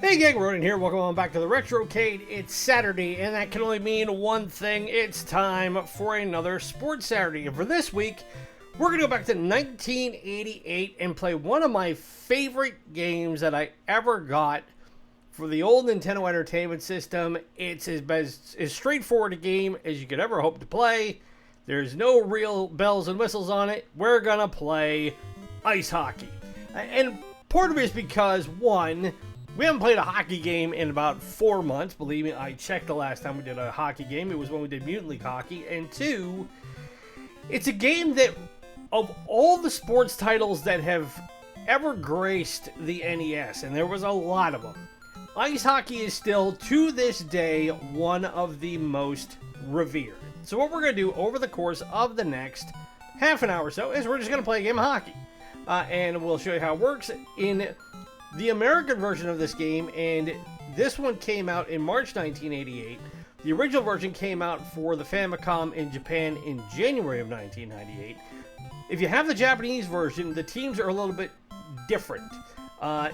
Hey gang, Ronin here. Welcome on back to the Retrocade. It's Saturday, and that can only mean one thing. It's time for another Sports Saturday. And for this week, we're going to go back to 1988 and play one of my favorite games that I ever got for the old Nintendo Entertainment System. It's as straightforward a game as you could ever hope to play. There's no real bells and whistles on it. We're going to play ice hockey. And part of it is because, one, we haven't played a hockey game in about 4 months. Believe me, I checked the last time we did a hockey game. It was when we did Mutant League Hockey. And two, it's a game that, of all the sports titles that have ever graced the NES, and there was a lot of them, ice hockey is still, to this day, one of the most revered. So what we're going to do over the course of the next half an hour or so is we're just going to play a game of hockey. And we'll show you how it works in the American version of this game, and this one came out in March 1988. The original version came out for the Famicom in Japan in January of 1998. If you have the Japanese version, the teams are a little bit different.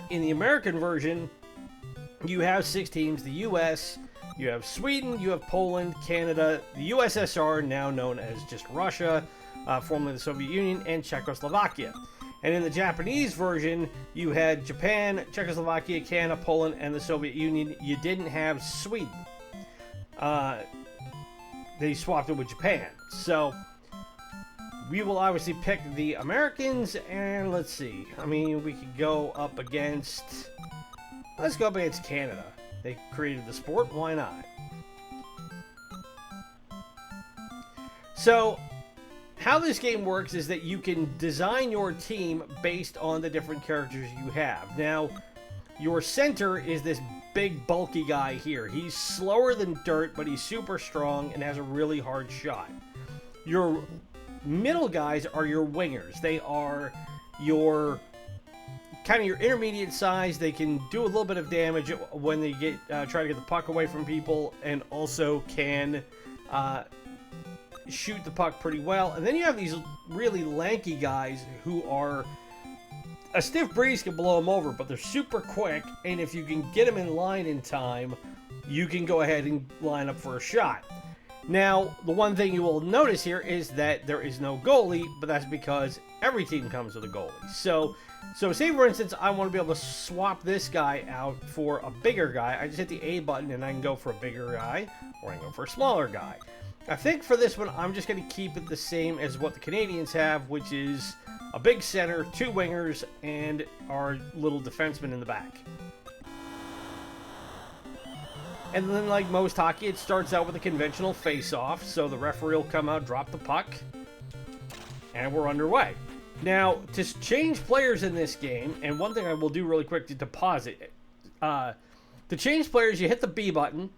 In the American version, you have 6 teams: the US, you have Sweden, you have Poland, Canada, the USSR, now known as just Russia, formerly the Soviet Union, and Czechoslovakia. And in the Japanese version, you had Japan, Czechoslovakia, Canada, Poland, and the Soviet Union. You didn't have Sweden. They swapped it with Japan. So, we will obviously pick the Americans, and let's see. I mean, we could go up against... Let's go up against Canada. They created the sport, why not? So, how this game works is that you can design your team based on the different characters you have. Now, your center is this big, bulky guy here. He's slower than dirt, but he's super strong and has a really hard shot. Your middle guys are your wingers. They are your kind of your intermediate size. They can do a little bit of damage when they try to get the puck away from people, and also can shoot the puck pretty well. And then you have these really lanky guys who are, a stiff breeze can blow them over, but they're super quick, and if you can get them in line in time, you can go ahead and line up for a shot. Now, the one thing you will notice here is that there is no goalie, but that's because every team comes with a goalie. So say for instance, I want to be able to swap this guy out for a bigger guy. I just hit the A button and I can go for a bigger guy, or I can go for a smaller guy. I think for this one, I'm just going to keep it the same as what the Canadians have, which is a big center, 2 wingers, and our little defenseman in the back. And then, like most hockey, it starts out with a conventional face-off, so the referee will come out, drop the puck, and we're underway. Now, to change players in this game, and one thing I will do really quick to pause it, to change players, you hit the B button,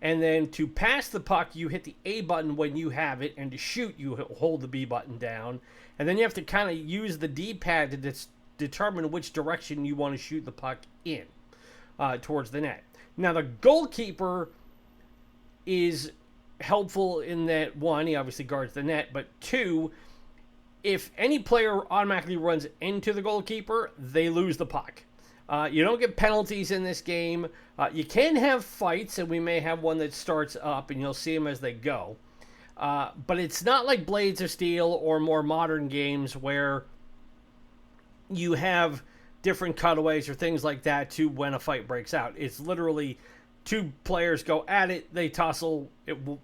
and then to pass the puck, you hit the A button when you have it, and to shoot, you hold the B button down. And then you have to kind of use the D-pad to determine which direction you want to shoot the puck in, towards the net. Now, the goalkeeper is helpful in that, 1, he obviously guards the net, but 2, if any player automatically runs into the goalkeeper, they lose the puck. You don't get penalties in this game. You can have fights, and we may have one that starts up, and you'll see them as they go. But it's not like Blades of Steel or more modern games where you have different cutaways or things like that to when a fight breaks out. It's literally 2 players go at it, they tussle,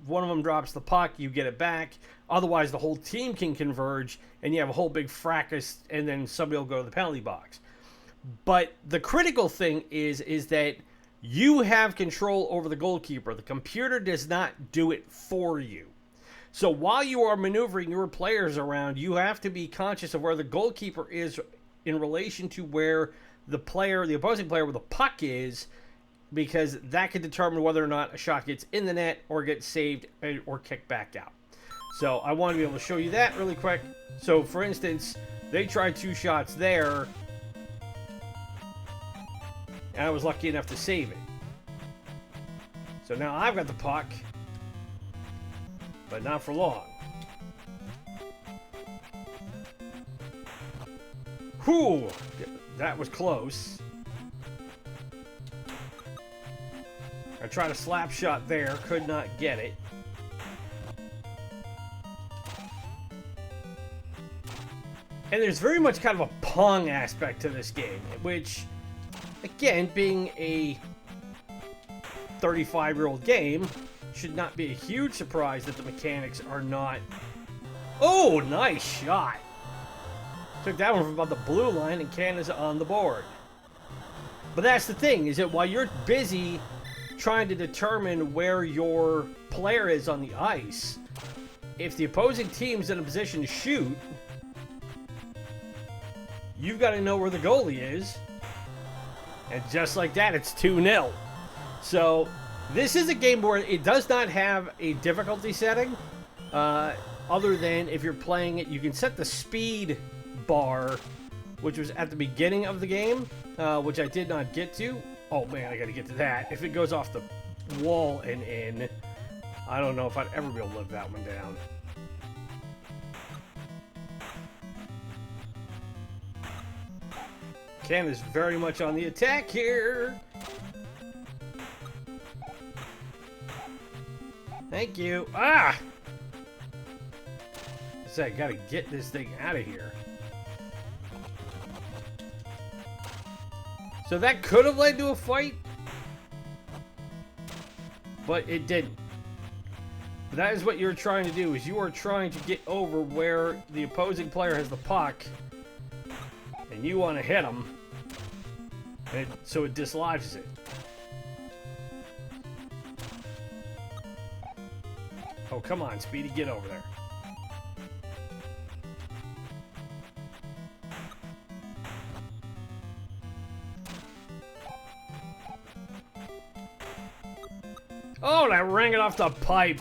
one of them drops the puck, you get it back. Otherwise, the whole team can converge, and you have a whole big fracas, and then somebody will go to the penalty box. But the critical thing is that you have control over the goalkeeper. The computer does not do it for you. So while you are maneuvering your players around, you have to be conscious of where the goalkeeper is in relation to where the opposing player with the puck is, because that could determine whether or not a shot gets in the net or gets saved or kicked back out. So I want to be able to show you that really quick. So for instance, they tried 2 shots there, and I was lucky enough to save it. So now I've got the puck, but not for long. Whew! That was close. I tried a slap shot there, could not get it. And there's very much kind of a Pong aspect to this game, which, again, being a 35-year-old game, should not be a huge surprise that the mechanics are not... Oh, nice shot! Took that one from about the blue line, and Canada's on the board. But that's the thing, is that while you're busy trying to determine where your player is on the ice, if the opposing team's in a position to shoot, you've got to know where the goalie is. And just like that, it's 2-0. So, this is a game where it does not have a difficulty setting. Other than if you're playing it, you can set the speed bar, which was at the beginning of the game, which I did not get to. Oh man, I gotta get to that. If it goes off the wall and in, I don't know if I'd ever be able to live that one down. Canada's very much on the attack here. Thank you. Ah! So I gotta get this thing out of here. So that could have led to a fight, but it didn't. But that is what you're trying to do, is you are trying to get over where the opposing player has the puck, and you want to hit him, and so it dislodges it. Oh, come on, Speedy, get over there. Oh, and I rang it off the pipe.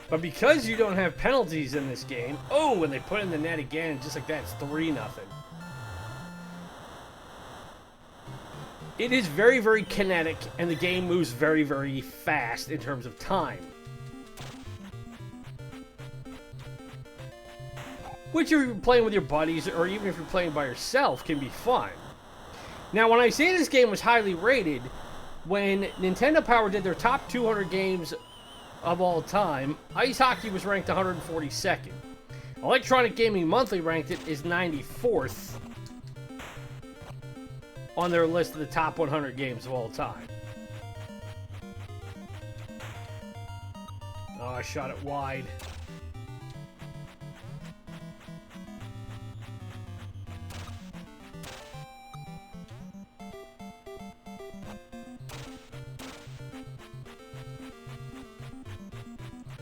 But because you don't have penalties in this game... Oh, when they put in the net again, just like that, it's 3-0. It is very, very kinetic, and the game moves very, very fast in terms of time. Which, if you're playing with your buddies, or even if you're playing by yourself, can be fun. Now, when I say this game was highly rated, when Nintendo Power did their top 200 games of all time, Ice Hockey was ranked 142nd. Electronic Gaming Monthly ranked it as 94th on their list of the top 100 games of all time. Oh, I shot it wide.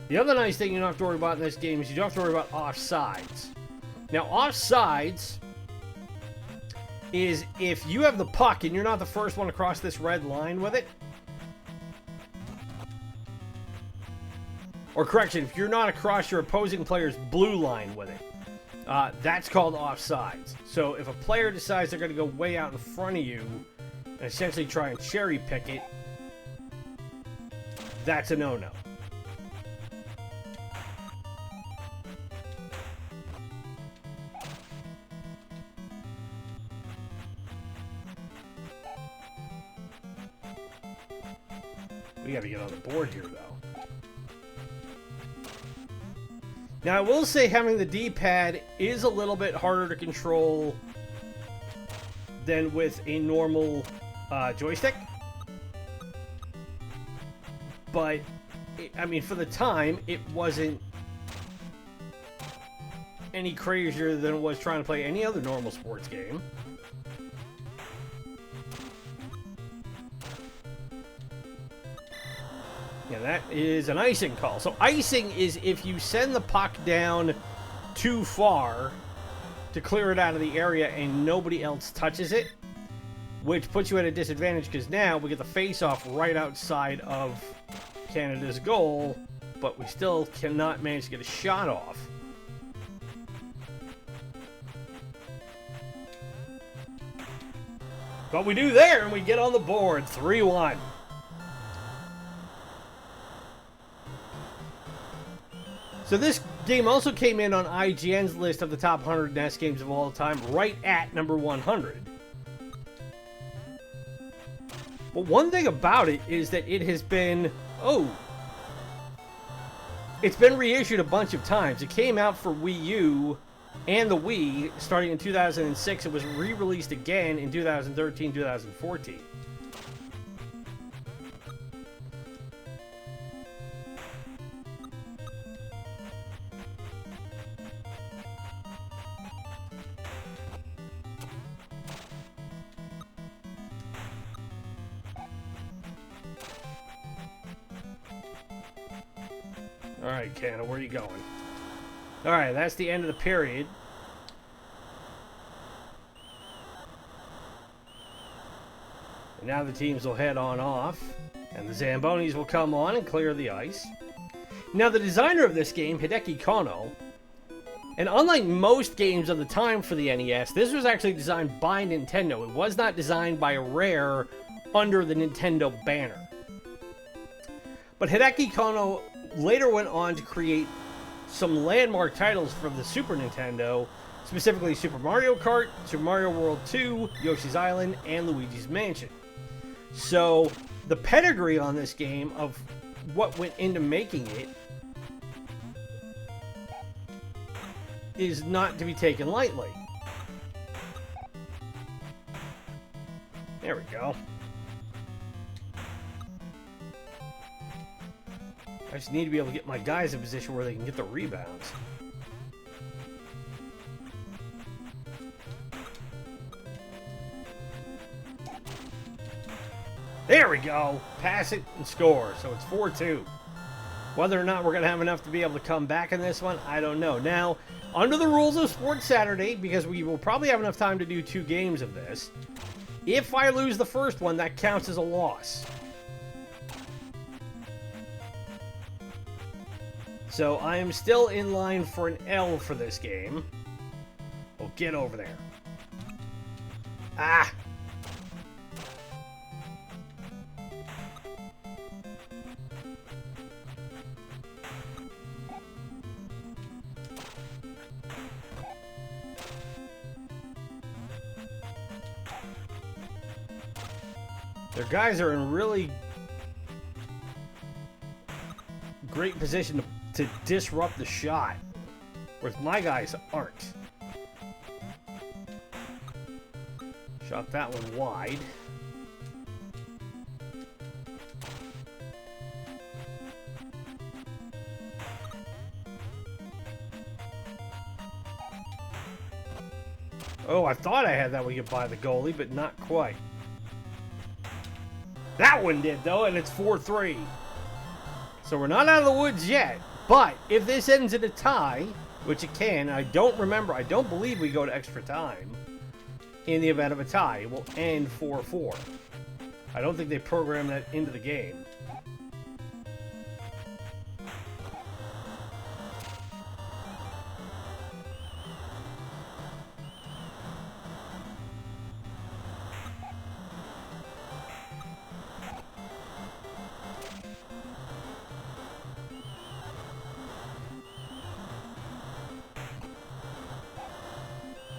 The other nice thing you don't have to worry about in this game is you don't have to worry about offsides. Now, offsides is if you have the puck and you're not the first one across this red line with it. Or correction, if you're not across your opposing player's blue line with it. That's called offsides. So if a player decides they're going to go way out in front of you and essentially try and cherry pick it, that's a no-no. We gotta get on the board here, though. Now, I will say having the D-pad is a little bit harder to control than with a normal joystick. But, I mean, for the time, it wasn't any crazier than it was trying to play any other normal sports game. Yeah, that is an icing call. So icing is if you send the puck down too far to clear it out of the area and nobody else touches it, which puts you at a disadvantage because now we get the face-off right outside of Canada's goal, but we still cannot manage to get a shot off. But we do there, and we get on the board, 3-1. So this game also came in on IGN's list of the top 100 NES games of all time, right at number 100. But one thing about it is that it has been... Oh! It's been reissued a bunch of times. It came out for Wii U and the Wii starting in 2006. It was re-released again in 2013, 2014. Alright, Canna, where are you going? Alright, that's the end of the period. And now the teams will head on off, and the Zambonis will come on and clear the ice. Now, the designer of this game, Hideki Kono, and unlike most games of the time for the NES, this was actually designed by Nintendo. It was not designed by Rare under the Nintendo banner. But Hideki Kono later went on to create some landmark titles for the Super Nintendo, specifically Super Mario Kart, Super Mario World 2, Yoshi's Island, and Luigi's Mansion. So, the pedigree on this game of what went into making it is not to be taken lightly. There we go. I just need to be able to get my guys in a position where they can get the rebounds. There we go. Pass it and score. So it's 4-2. Whether or not we're going to have enough to be able to come back in this one, I don't know. Now, under the rules of Sports Saturday, because we will probably have enough time to do 2 games of this, if I lose the first one, that counts as a loss. So I am still in line for an L for this game. Oh, get over there. Ah! Their guys are in really great position to disrupt the shot, whereas my guys aren't. Shot that one wide. Oh, I thought I had that one get by the goalie, but not quite. That one did, though, and it's 4-3. So we're not out of the woods yet. But if this ends in a tie, which it can, I don't believe we go to extra time. In the event of a tie, it will end 4-4. I don't think they programmed that into the game.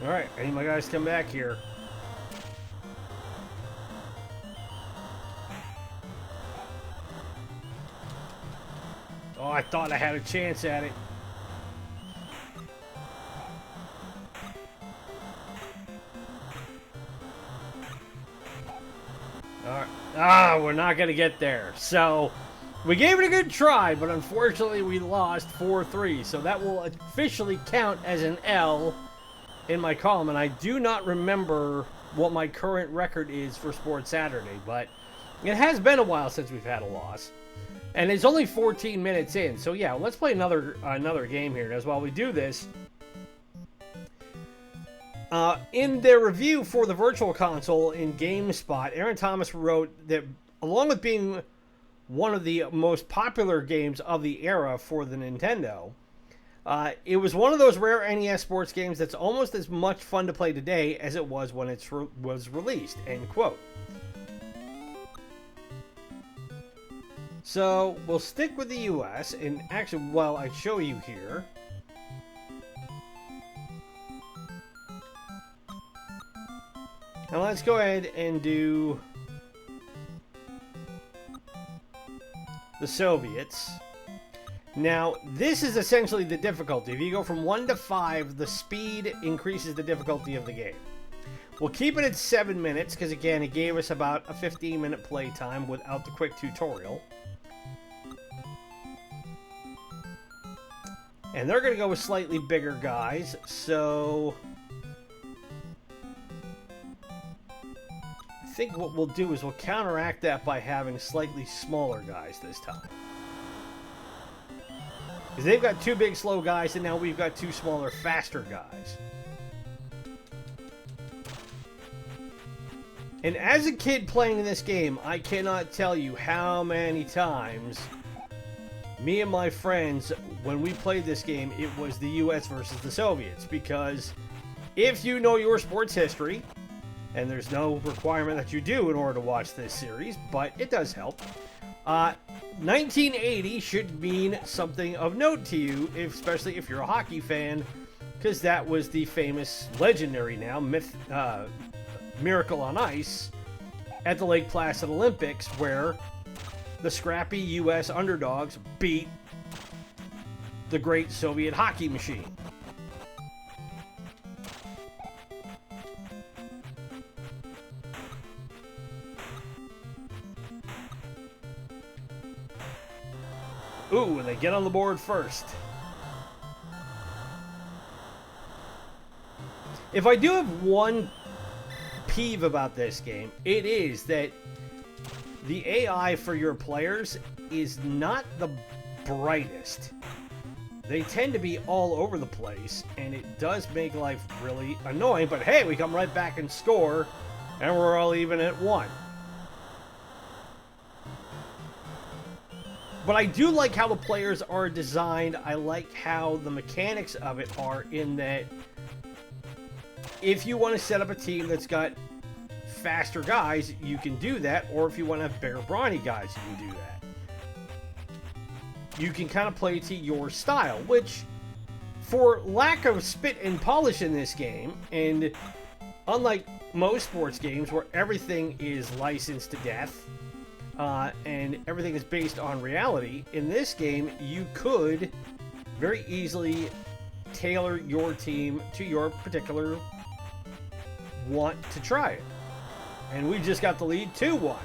Alright, I need my guys to come back here. Oh, I thought I had a chance at it. Alright. Ah, we're not going to get there. So, we gave it a good try, but unfortunately we lost 4-3. So that will officially count as an L in my column, and I do not remember what my current record is for Sports Saturday, but it has been a while since we've had a loss. And it's only 14 minutes in, so yeah, let's play another game here. As while we do this, in their review for the Virtual Console in GameSpot, Aaron Thomas wrote that along with being one of the most popular games of the era for the Nintendo, it was one of those rare NES sports games that's almost as much fun to play today as it was when it was released, end quote. So, we'll stick with the US, and actually, while I show you here, now let's go ahead and do the Soviets. Now, this is essentially the difficulty. If you go from 1 to 5, the speed increases the difficulty of the game. We'll keep it at 7 minutes, because again, it gave us about a 15-minute play time without the quick tutorial. And they're going to go with slightly bigger guys, so I think what we'll do is we'll counteract that by having slightly smaller guys this time. Because they've got 2 big, slow guys, and now we've got 2 smaller, faster guys. And as a kid playing this game, I cannot tell you how many times me and my friends, when we played this game, it was the US versus the Soviets. Because if you know your sports history, and there's no requirement that you do in order to watch this series, but it does help, 1980 should mean something of note to you, especially if you're a hockey fan, because that was the famous, legendary now, Miracle on Ice at the Lake Placid Olympics, where the scrappy U.S. underdogs beat the great Soviet hockey machine. Ooh, and they get on the board first. If I do have one peeve about this game, it is that the AI for your players is not the brightest. They tend to be all over the place, and it does make life really annoying, but hey, we come right back and score, and we're all even at 1. But I do like how the players are designed. I like how the mechanics of it are, in that if you want to set up a team that's got faster guys, you can do that. Or if you want to have bigger, brawny guys, you can do that. You can kind of play to your style, which, for lack of spit and polish in this game, and unlike most sports games where everything is licensed to death, and everything is based on reality, in this game you could very easily tailor your team to your particular want to try it. And we just got the lead 2-1.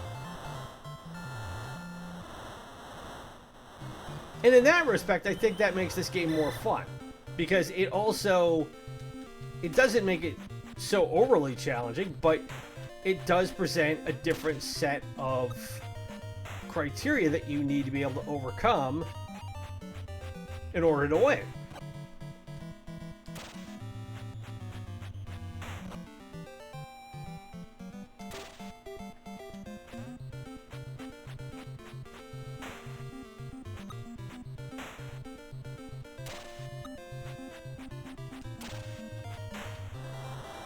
And in that respect, I think that makes this game more fun, because it doesn't make it so overly challenging, but it does present a different set of criteria that you need to be able to overcome in order to win.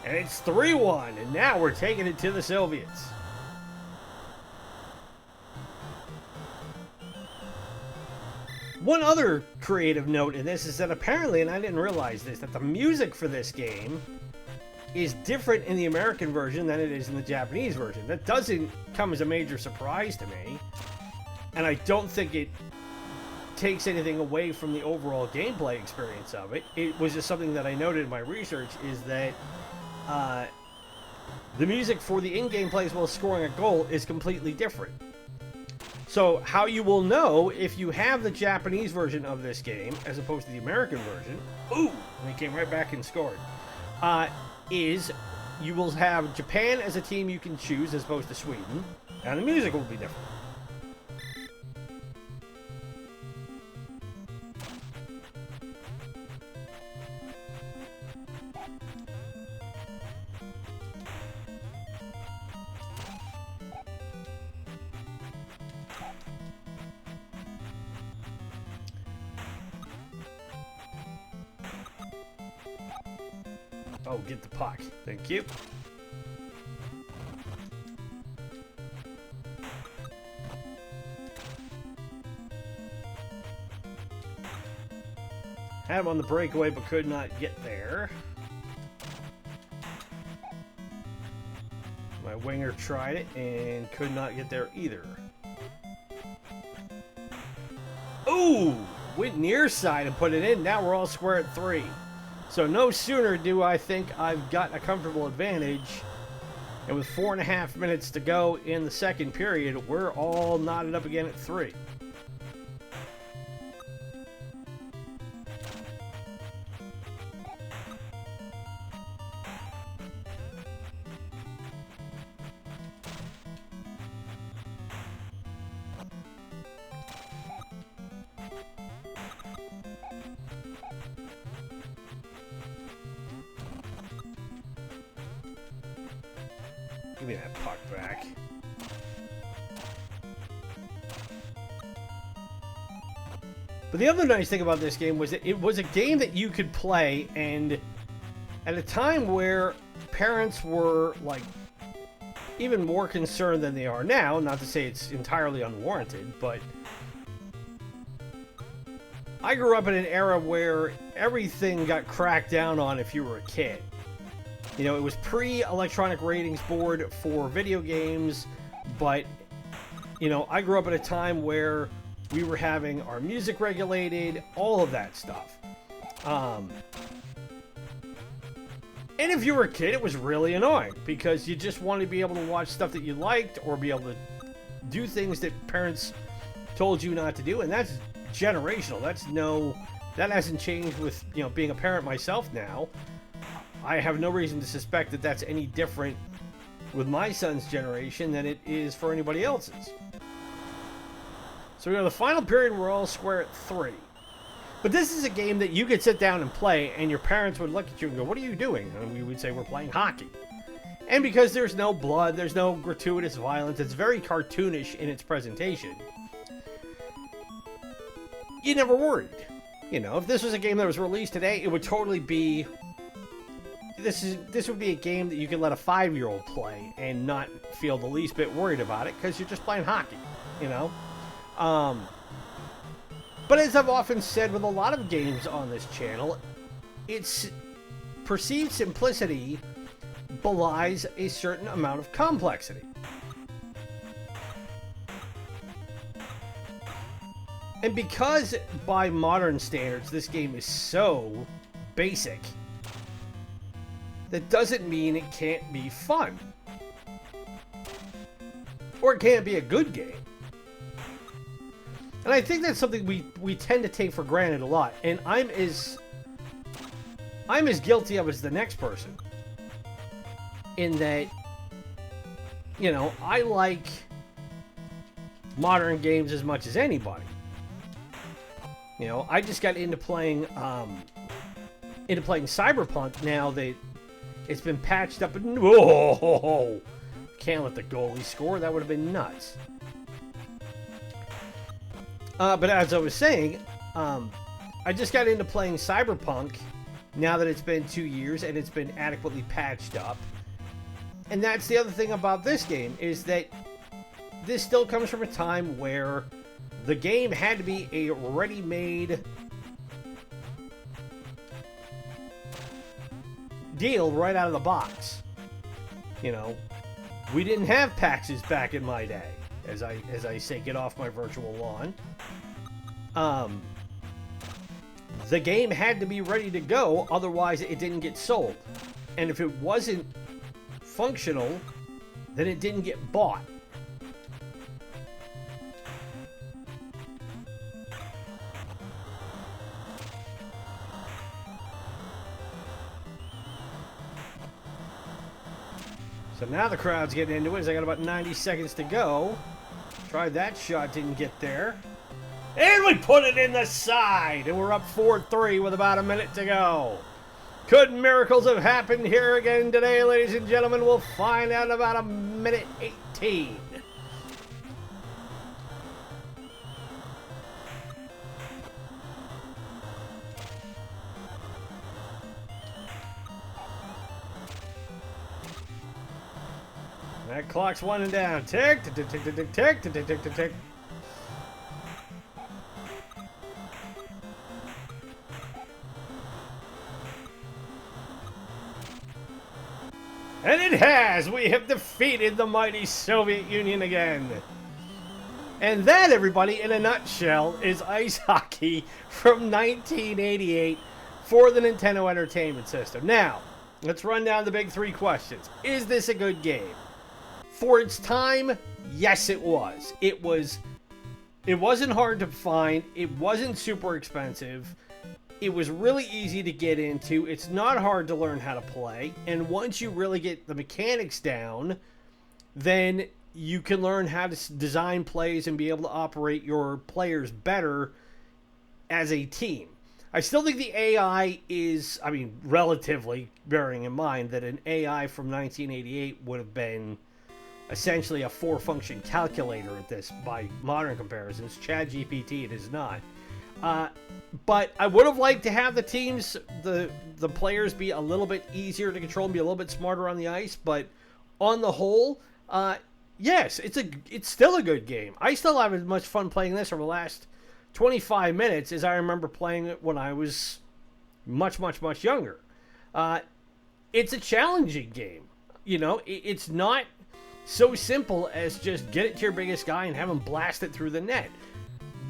And it's 3-1, and now we're taking it to the Soviets. One other creative note in this is that apparently, and I didn't realize this, that the music for this game is different in the American version than it is in the Japanese version. That doesn't come as a major surprise to me, and I don't think it takes anything away from the overall gameplay experience of it. It was just something that I noted in my research, is that the music for the in-game play as well as scoring a goal is completely different. So how you will know if you have the Japanese version of this game as opposed to the American version, ooh, and he came right back and scored, is you will have Japan as a team you can choose as opposed to Sweden, and the music will be different. Oh, get the puck. Thank you. Had him on the breakaway, but could not get there. My winger tried it and could not get there either. Ooh! Went near side and put it in. Now we're all square at 3. So no sooner do I think I've got a comfortable advantage, and with 4.5 minutes to go in the second period, we're all knotted up again at 3. Give me that puck back. But the other nice thing about this game was that it was a game that you could play, and at a time where parents were, like, even more concerned than they are now, not to say it's entirely unwarranted, but I grew up in an era where everything got cracked down on if you were a kid. You know, it was pre-electronic ratings board for video games, but, you know, I grew up at a time where we were having our music regulated, all of that stuff. And if you were a kid, it was really annoying, because you just wanted to be able to watch stuff that you liked, or be able to do things that parents told you not to do, and that's generational. That hasn't changed with, you know, being a parent myself now. I have no reason to suspect that that's any different with my son's generation than it is for anybody else's. So we go to the final period, we're all square at 3. But this is a game that you could sit down and play, and your parents would look at you and go, "What are you doing?" And we would say, "We're playing hockey." And because there's no blood, there's no gratuitous violence, it's very cartoonish in its presentation, you never worried. You know, if this was a game that was released today, it would totally be... This would be a game that you could let a 5-year-old play and not feel the least bit worried about it, because you're just playing hockey, you know? But as I've often said with a lot of games on this channel, its perceived simplicity belies a certain amount of complexity. And because by modern standards this game is so basic, that doesn't mean it can't be fun. Or it can't be a good game. And I think that's something we tend to take for granted a lot. And I'm as guilty of it as the next person. In that, you know, I like modern games as much as anybody. You know, I just got into playing Cyberpunk now that it's been patched up. And whoa! Can't let the goalie score. That would have been nuts. But as I was saying, I just got into playing Cyberpunk now that it's been 2 years and it's been adequately patched up. And that's the other thing about this game, is that this still comes from a time where the game had to be a ready-made deal right out of the box. You know, we didn't have PAXs back in my day, as I say, get off my virtual lawn. The game had to be ready to go, otherwise it didn't get sold. And if it wasn't functional, then it didn't get bought. So now the crowd's getting into it as I got about 90 seconds to go. Tried that shot, didn't get there. And we put it in the side! And we're up 4-3 with about a minute to go. Could miracles have happened here again today, ladies and gentlemen? We'll find out in about a minute 18. That clock's winding down. Tick, tick, tick, tick, tick, tick, tick, tick, tick, tick, tick. And it has! We have defeated the mighty Soviet Union again. And that, everybody, in a nutshell, is Ice Hockey from 1988 for the Nintendo Entertainment System. Now, let's run down the big three questions. Is this a good game? For its time, yes, it was. It wasn't hard to find. It wasn't super expensive. It was really easy to get into. It's not hard to learn how to play. And once you really get the mechanics down, then you can learn how to design plays and be able to operate your players better as a team. I still think the AI is, I mean, relatively, bearing in mind that an AI from 1988 would have been essentially a 4-function calculator at this by modern comparisons. ChatGPT, it is not. But I would have liked to have the teams, the players be a little bit easier to control and be a little bit smarter on the ice. But on the whole, yes, it's still a good game. I still have as much fun playing this over the last 25 minutes as I remember playing it when I was much, much, much younger. It's a challenging game. You know, it's not so simple as just get it to your biggest guy and have him blast it through the net.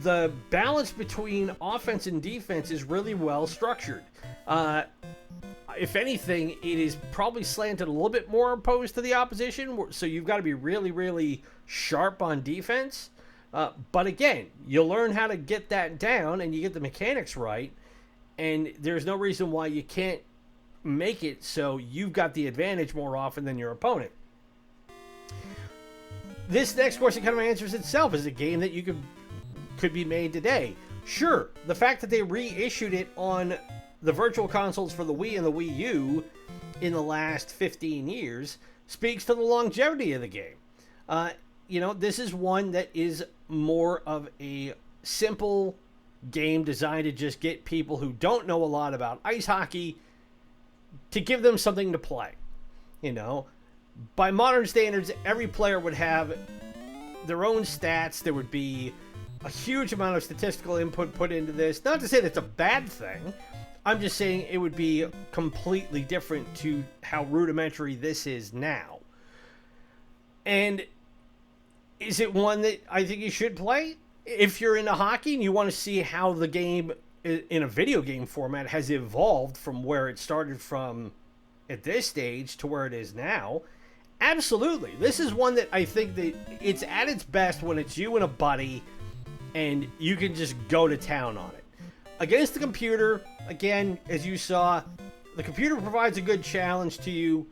The balance between offense and defense is really well structured. If anything, it is probably slanted a little bit more opposed to the opposition, so you've got to be really, really sharp on defense. But again, you learn how to get that down and you get the mechanics right, and there's no reason why you can't make it so you've got the advantage more often than your opponent. This next question kind of answers itself. Is a game that you could be made today? Sure. The fact that they reissued it on the virtual consoles for the Wii and the Wii U in the last 15 years speaks to the longevity of the game. You know, this is one that is more of a simple game designed to just get people who don't know a lot about ice hockey to give them something to play. You know, by modern standards, every player would have their own stats. There would be a huge amount of statistical input put into this. Not to say that's a bad thing. I'm just saying it would be completely different to how rudimentary this is now. And is it one that I think you should play? If you're into hockey and you want to see how the game in a video game format has evolved from where it started from at this stage to where it is now, absolutely. This is one that I think that it's at its best when it's you and a buddy and you can just go to town on it. Against the computer, again, as you saw, the computer provides a good challenge to you,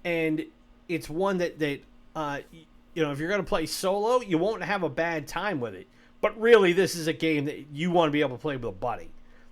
and it's one that you know, if you're going to play solo, you won't have a bad time with it. But really, this is a game that you want to be able to play with a buddy.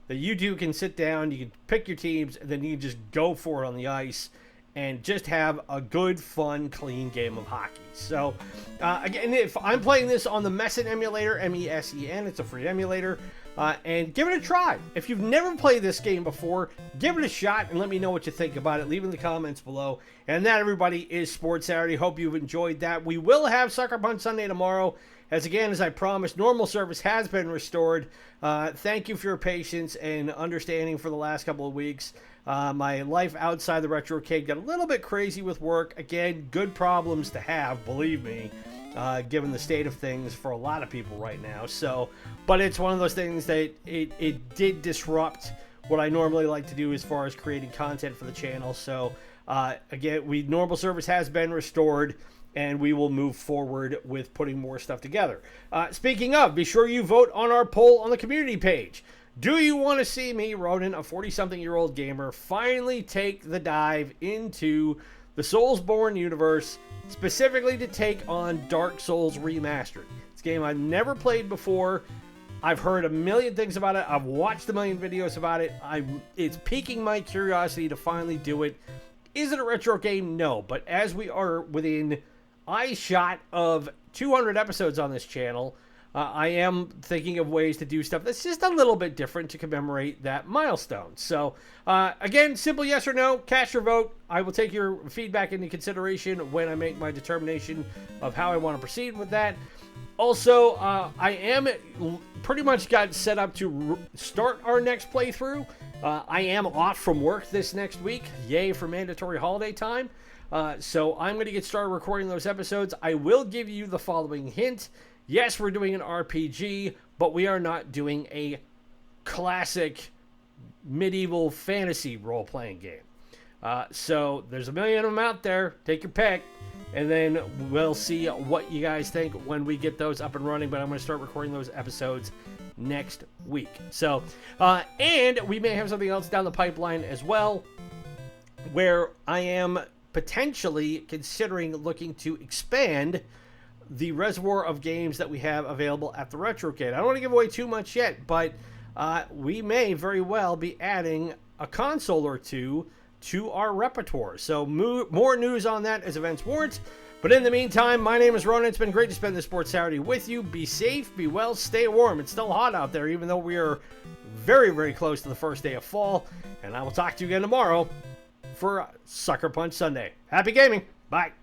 That you two can sit down, you can pick your teams, and then you can just go for it on the ice and just have a good, fun, clean game of hockey. So, again, if I'm playing this on the Mesen emulator, MESEN, it's a free emulator, and give it a try. If you've never played this game before, give it a shot and let me know what you think about it. Leave in the comments below. And that, everybody, is Sports Saturday. Hope you've enjoyed that. We will have Suckerpunch Sunday tomorrow. As again, as I promised, normal service has been restored. Thank you for your patience and understanding for the last couple of weeks. My life outside the retroarcade got a little bit crazy with work. Again, good problems to have, believe me, given the state of things for a lot of people right now. So, but it's one of those things that it did disrupt what I normally like to do as far as creating content for the channel. So, again, normal service has been restored, and we will move forward with putting more stuff together. Speaking of, be sure you vote on our poll on the community page. Do you want to see me, Ronin, a 40-something-year-old gamer, finally take the dive into the Soulsborne universe, specifically to take on Dark Souls Remastered? It's a game I've never played before. I've heard a million things about it. I've watched a million videos about it. It's piquing my curiosity to finally do it. Is it a retro game? No. But as we are within eyeshot of 200 episodes on this channel, I am thinking of ways to do stuff that's just a little bit different to commemorate that milestone. So, again, simple yes or no, cast your vote. I will take your feedback into consideration when I make my determination of how I want to proceed with that. Also, I am pretty much got set up to start our next playthrough. I am off from work this next week. Yay for mandatory holiday time. So I'm going to get started recording those episodes. I will give you the following hint. yes, we're doing an RPG, but we are not doing a classic medieval fantasy role-playing game. So there's a million of them out there. Take your pick. And then we'll see what you guys think when we get those up and running. But I'm going to start recording those episodes next week. So, and we may have something else down the pipeline as well, where I am potentially considering looking to expand the reservoir of games that we have available at the RetroKit. I don't want to give away too much yet, but we may very well be adding a console or two to our repertoire. So more news on that as events warrant. But in the meantime, my name is Ronin. It's been great to spend this Sports Saturday with you. Be safe, be well, stay warm. It's still hot out there, even though we are very, very close to the first day of fall. And I will talk to you again tomorrow for Suckerpunch Sunday. Happy gaming. Bye.